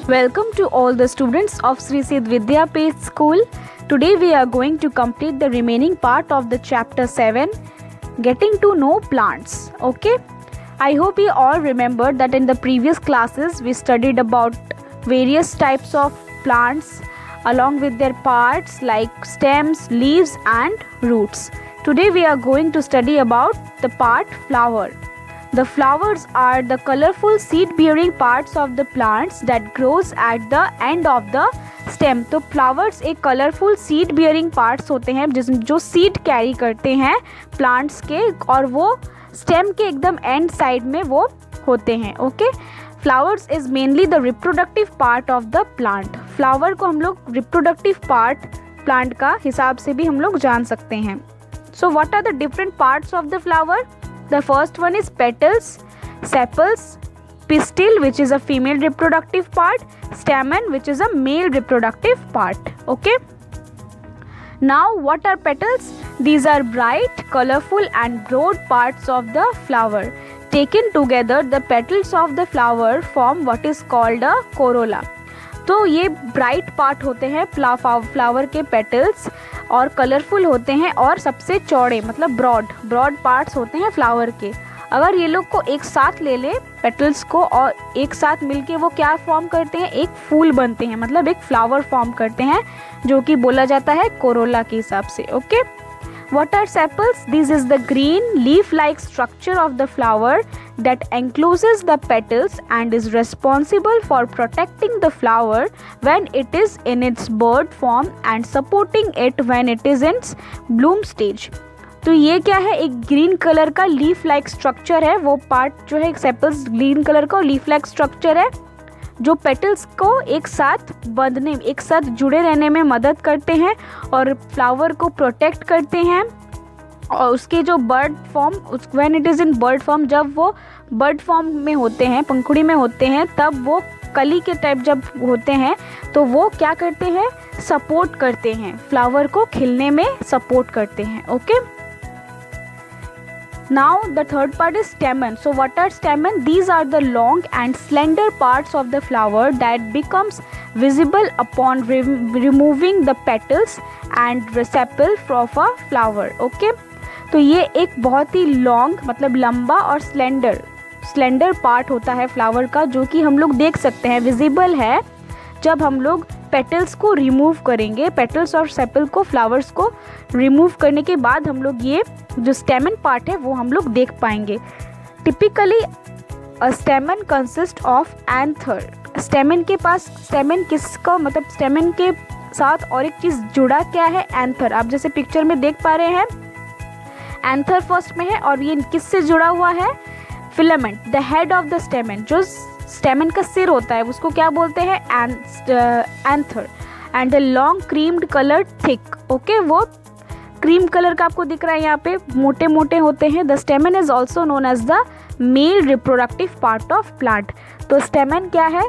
Welcome to all the students of Sri Siddh Vidyapeeth School. Today we are going to complete the remaining part of the chapter 7, Getting to Know Plants. Okay? I hope you all remember that in the previous classes we studied about various types of plants along with their parts like stems, leaves and roots. Today we are going to study about the part flower. The flowers are the colorful seed-bearing parts of the plants that grows at the end of the stem. तो flowers एक colorful seed-bearing parts होते हैं जो seed carry करते हैं plants के, और वो stem के एकदम end side में वो होते हैं. Okay? Flowers is mainly the reproductive part of the plant. Flower को हम लोग reproductive part plant का हिसाब से भी हम लोग जान सकते हैं. So what are the different parts of the flower? The first one is petals, sepals, pistil which is a female reproductive part, stamen which is a male reproductive part. Okay. Now what are petals? These are bright, colorful and broad parts of the flower. Taken together, the petals of the flower form what is called a corolla. तो ये bright part होते हैं flower के petals और colourful होते हैं और सबसे चौड़े मतलब ब्रॉड पार्ट्स होते हैं फ्लावर के. अगर ये लोग को एक साथ ले ले पेटल्स को और एक साथ मिलके वो क्या फॉर्म करते हैं, एक फूल बनते हैं, मतलब एक फ्लावर फॉर्म करते हैं जो कि बोला जाता है कोरोला के हिसाब से. Okay. What are sepals? This is the green leaf-like structure of the flower that encloses the petals and is responsible for protecting the flower when it is in its bud form and supporting it when it is in bloom stage. तो ये क्या है, एक green colour का leaf like structure है. वो part जो है सेपल्स ग्रीन कलर का लीफ लाइक स्ट्रक्चर है जो पेटल्स को एक साथ बंधने, एक साथ जुड़े रहने में मदद करते हैं और फ्लावर को प्रोटेक्ट करते हैं. और उसके जो bird form, when it is in bird form, जब वो बर्ड फॉर्म में होते हैं, पंखुड़ी में होते हैं, तब वो कली के टाइप जब होते हैं तो वो क्या करते हैं, सपोर्ट करते हैं, फ्लावर को खिलने में सपोर्ट करते हैं. Okay. Now the third part is stamen. So what are stamen? These are the long and slender parts of the flower that becomes visible upon removing the petals and sepal of a flower. Okay? तो ये एक बहुत ही long मतलब लंबा और slender part होता है flower का जो कि हम लोग देख सकते हैं, विजिबल है जब हम लोग पेटल्स को रिमूव करेंगे. पेटल्स और सेपल को, फ्लावर्स को रिमूव करने के बाद हम लोग ये जो स्टेमन पार्ट है वो हम लोग देख पाएंगे. Typically a स्टेमन consist of anther. स्टेमन के पास, स्टेमन किसका मतलब स्टेमन के साथ और एक चीज़ जुड़ा क्या है, एंथर. आप जैसे पिक्चर में देख पा रहे हैं एंथर फर्स्ट में है और ये किससे जुड़ा हुआ है, filament. The head of the स्टेमन, जो स्टेमन का सिर होता है उसको क्या बोलते हैं, anther. And the long creamed colour thick. Okay. वो क्रीम कलर का आपको दिख रहा है यहाँ पे, मोटे मोटे होते हैं. The stamen is also known as the male reproductive part of plant. तो स्टेमन क्या है,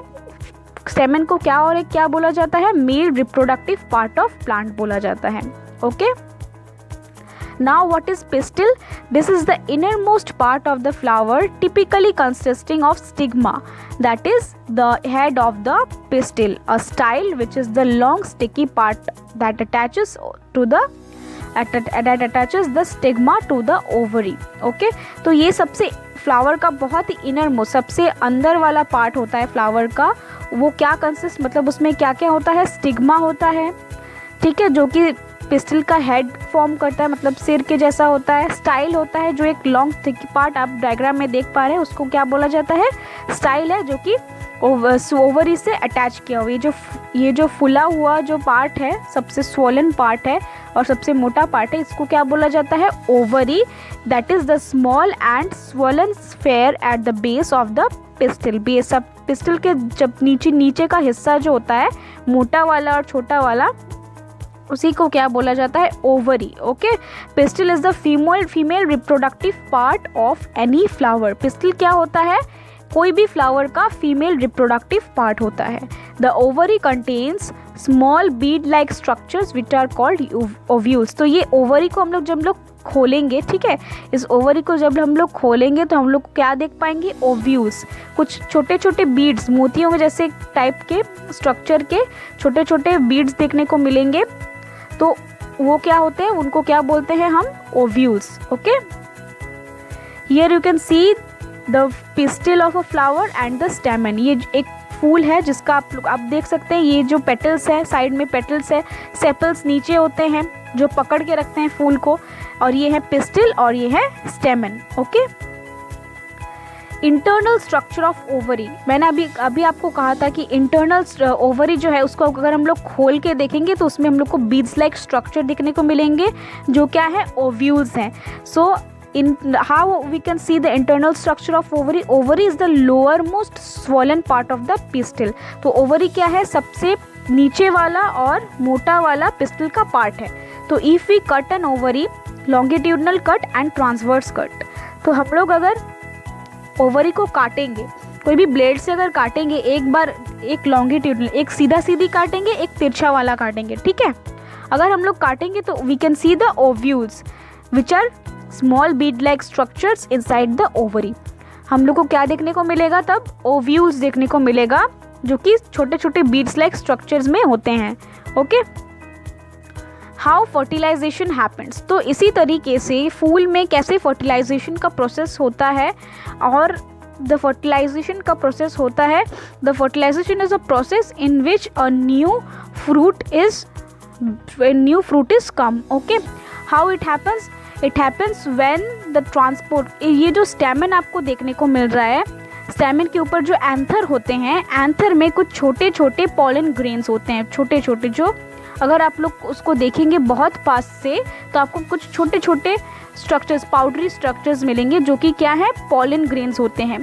स्टेमन को क्या और एक क्या बोला जाता है, mail reproductive part of plant बोला जाता है. Okay. Now what is pistil? This is the innermost part of the flower, typically consisting of stigma, that is the head of the pistil. A style which is the long sticky part that attaches the stigma to the ovary. Okay? तो ये सबसे flower का बहुत ही innermost, सबसे अंदर वाला part होता है फ्लावर का. वो क्या कंसिस्ट, मतलब उसमें क्या क्या होता है, स्टिग्मा होता है, ठीक है, जो कि पिस्टल का हेड फॉर्म करता है, मतलब सिर के जैसा होता है. स्टाइल होता है जो एक लॉन्ग थिक पार्ट आप डायग्राम में देख पा रहे हैं, उसको क्या बोला जाता है, स्टाइल है, जो कि ओवरी से अटैच किया हुआ. ये जो फुला हुआ जो पार्ट है, सबसे स्वोलन पार्ट है और सबसे मोटा पार्ट है, इसको क्या बोला जाता है, ovary. That is the small and swollen sphere at the base of the pistol. Base of pistol के जब नीचे का हिस्सा जो होता है, मोटा वाला और छोटा वाला, उसी को क्या बोला जाता है, ovary. Okay. Pistil is the female reproductive part of any flower. Pistol क्या होता है, कोई भी फ्लावर का फीमेल रिप्रोडक्टिव पार्ट होता है. The ovary contains small bead like structures which are called ovules. तो ये ओवरी को हम लोग जब खोलेंगे, ठीक है, इस ओवरी को जब हम लोग खोलेंगे तो हम लोग क्या देख पाएंगे, ओव्यूल्स, कुछ छोटे छोटे बीड्स, मोतियों में जैसे टाइप के स्ट्रक्चर के छोटे छोटे बीड्स देखने को मिलेंगे। तो वो क्या होते हैं, उनको क्या बोलते हैं हम, ovules. Okay, here you can see the pistil of a flower and the स्टेमन। ये एक फूल है जिसका आप देख सकते हैं, ये जो पेटल्स है, साइड में पेटल्स है, सेपल्स नीचे होते हैं जो पकड़ के रखते हैं फूल को, और ये है पिस्टिल और ये है स्टेमन। Okay, internal structure of ovary, मैंने अभी आपको कहा था कि इंटरनल ओवरी जो है उसको अगर हम लोग खोल के देखेंगे तो उसमें हम लोग को बीड्स लाइक स्ट्रक्चर दिखने को मिलेंगे जो क्या है, ओव्यूल्स हैं। सो in how we can see the internal structure of ovary, ovary is the lowermost swollen part of the pistil। तो ovary क्या है, सबसे नीचे वाला और मोटा वाला पिस्टल का पार्ट है। तो if we cut an ovary, longitudinal cut and transverse cut, तो हम लोग अगर ओवरी को काटेंगे, कोई भी ब्लेड से अगर काटेंगे, एक बार एक लॉन्गिट्यूडनल, एक सीधा सीधी काटेंगे, एक तिरछा वाला काटेंगे, ठीक है। अगर हम लोग काटेंगे तो we can see the ovules which are small bead like structures inside the ovary. हम लोग को क्या देखने को मिलेगा तब, ओव्यूल्स देखने को मिलेगा जो कि छोटे छोटे बीड्स लाइक स्ट्रक्चर्स में होते हैं। ओके, हाउ फर्टिलाइजेशन हैपन्स, तो इसी तरीके से फूल में कैसे फर्टिलाइजेशन का प्रोसेस होता है, और द फर्टिलाइजेशन का प्रोसेस होता है, the fertilisation is a process in which a new fruit is come. Okay, how it happens, it happens when the transport, ये जो स्टेमन आपको देखने को मिल रहा है, स्टेमन के ऊपर जो एंथर होते हैं, एंथर में कुछ छोटे छोटे पॉलन ग्रेन्स होते हैं, छोटे छोटे, जो अगर आप लोग उसको देखेंगे बहुत पास से तो आपको कुछ छोटे छोटे स्ट्रक्चर्स, पाउडरी स्ट्रक्चर्स मिलेंगे जो कि क्या है, पॉलन ग्रेन्स होते हैं।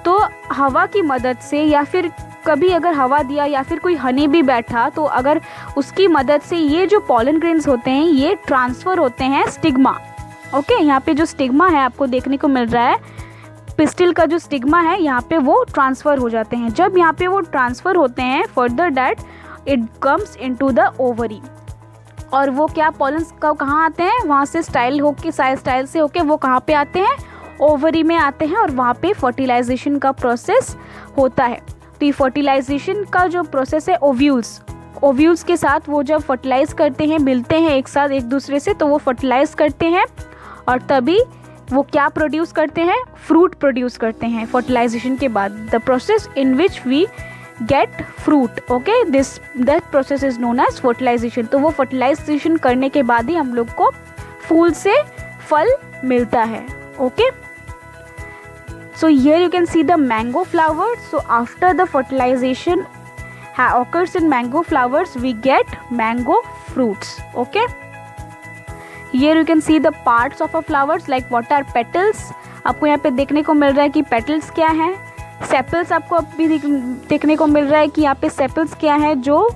तो हवा की मदद से, या फिर कभी अगर हवा दिया या फिर कोई हनी भी बैठा तो अगर उसकी मदद से ये जो पॉलन ग्रेन्स होते हैं ये ट्रांसफ़र होते हैं स्टिग्मा। ओके, यहाँ पे जो स्टिग्मा है आपको देखने को मिल रहा है, पिस्टिल का जो स्टिग्मा है यहाँ पे वो ट्रांसफ़र हो जाते हैं। जब यहाँ पे वो ट्रांसफ़र होते हैं, further that it comes into the ovary, और वो क्या पॉलन्स का कहाँ आते हैं, वहाँ से स्टाइल से होके वो कहाँ पे आते हैं, ओवरी में आते हैं, और वहाँ पे फर्टिलाइजेशन का प्रोसेस होता है। तो ये फर्टिलाइजेशन का जो प्रोसेस है, ओव्यूल्स के साथ वो जब फर्टिलाइज करते हैं, मिलते हैं एक साथ एक दूसरे से, तो वो फर्टिलाइज करते हैं और तभी वो क्या प्रोड्यूस करते हैं, फ्रूट प्रोड्यूस करते हैं फर्टिलाइजेशन के बाद। The process in which we get fruit, okay, that process is known as fertilisation. तो वो फर्टिलाइजेशन करने के बाद ही हम लोग को फूल से फल मिलता है। Okay, so here you can see the mango flower. So after the fertilization occurs in mango flowers, we get mango fruits. Okay, here you can see the parts of a flowers, like what are petals. आपको यहाँ पे देखने को मिल रहा है कि petals क्या हैं, सेपल्स आपको अभी देखने को मिल रहा है कि यहाँ पे सेपल्स क्या है, जो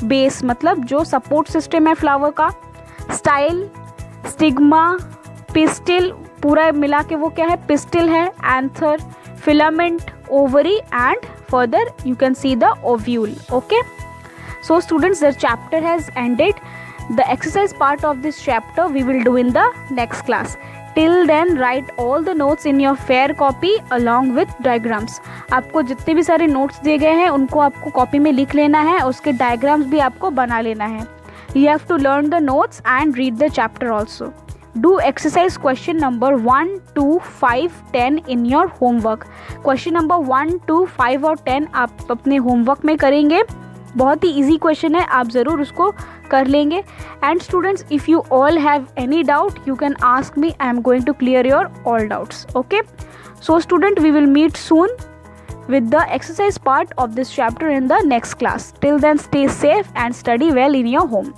बेस मतलब जो सपोर्ट सिस्टम है फ्लावर का, स्टाइल, स्टिग्मा, पिस्टिल, पूरा मिला के वो क्या है, पिस्टिल है, anther, filament, ovary and further you can see the ovule. Okay, so students, the chapter has ended. The exercise part of this chapter we will do in the next class. Till then, write all the notes in your fair copy along with diagrams. आपको जितने भी सारे notes दिए गए हैं उनको आपको copy में लिख लेना है, उसके डायग्राम्स भी आपको बना लेना है. You have to learn the notes and read the chapter also. Do exercise question number 1, 2, 5, 10 in your homework. Question number 1, 2, 5 और 10 आप अपने होमवर्क में करेंगे. बहुत ही इजी क्वेश्चन है, आप ज़रूर उसको कर लेंगे. And students, if you all have any doubt you can ask me. I am going to clear your all doubts. Okay, so student, we will meet soon with the exercise part of this chapter in the next class. Till then, stay safe and study well in your home.